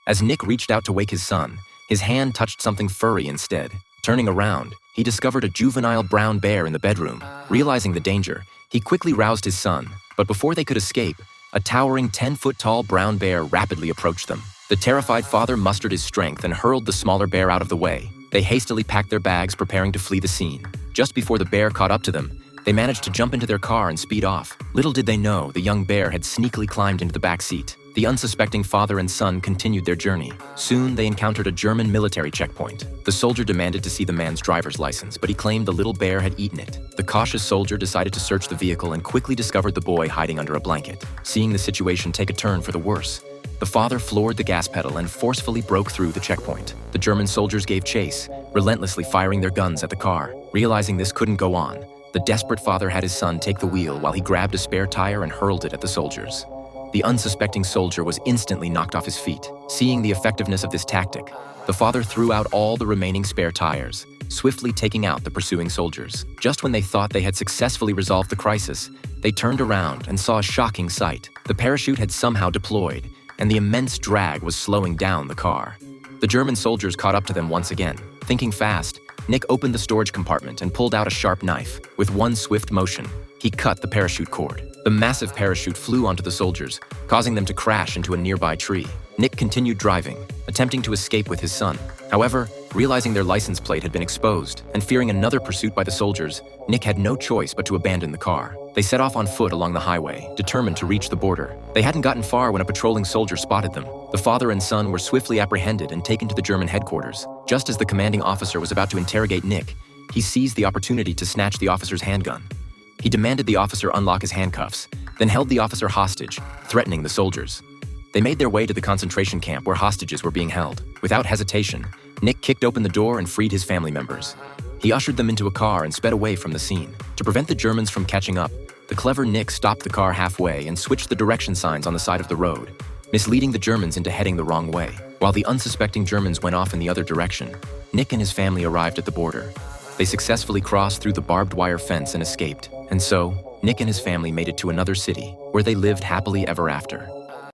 As Nick reached out to wake his son, his hand touched something furry instead. Turning around, he discovered a juvenile brown bear in the bedroom. Realizing the danger, he quickly roused his son, but before they could escape, a towering 10-foot-tall brown bear rapidly approached them. The terrified father mustered his strength and hurled the smaller bear out of the way. They hastily packed their bags, preparing to flee the scene. Just before the bear caught up to them, they managed to jump into their car and speed off. Little did they know, the young bear had sneakily climbed into the back seat. The unsuspecting father and son continued their journey. Soon, they encountered a German military checkpoint. The soldier demanded to see the man's driver's license, but he claimed the little bear had eaten it. The cautious soldier decided to search the vehicle and quickly discovered the boy hiding under a blanket. Seeing the situation take a turn for the worse, the father floored the gas pedal and forcefully broke through the checkpoint. The German soldiers gave chase, relentlessly firing their guns at the car. Realizing this couldn't go on, the desperate father had his son take the wheel while he grabbed a spare tire and hurled it at the soldiers. The unsuspecting soldier was instantly knocked off his feet. Seeing the effectiveness of this tactic, the father threw out all the remaining spare tires, swiftly taking out the pursuing soldiers. Just when they thought they had successfully resolved the crisis, they turned around and saw a shocking sight. The parachute had somehow deployed, and the immense drag was slowing down the car. The German soldiers caught up to them once again. Thinking fast, Nick opened the storage compartment and pulled out a sharp knife. With one swift motion, he cut the parachute cord. The massive parachute flew onto the soldiers, causing them to crash into a nearby tree. Nick continued driving, attempting to escape with his son. However, realizing their license plate had been exposed and fearing another pursuit by the soldiers, Nick had no choice but to abandon the car. They set off on foot along the highway, determined to reach the border. They hadn't gotten far when a patrolling soldier spotted them. The father and son were swiftly apprehended and taken to the German headquarters. Just as the commanding officer was about to interrogate Nick, he seized the opportunity to snatch the officer's handgun. He demanded the officer unlock his handcuffs, then held the officer hostage, threatening the soldiers. They made their way to the concentration camp where hostages were being held. Without hesitation, Nick kicked open the door and freed his family members. He ushered them into a car and sped away from the scene. To prevent the Germans from catching up, the clever Nick stopped the car halfway and switched the direction signs on the side of the road, misleading the Germans into heading the wrong way. While the unsuspecting Germans went off in the other direction, Nick and his family arrived at the border. They successfully crossed through the barbed wire fence and escaped. And so, Nick and his family made it to another city, where they lived happily ever after.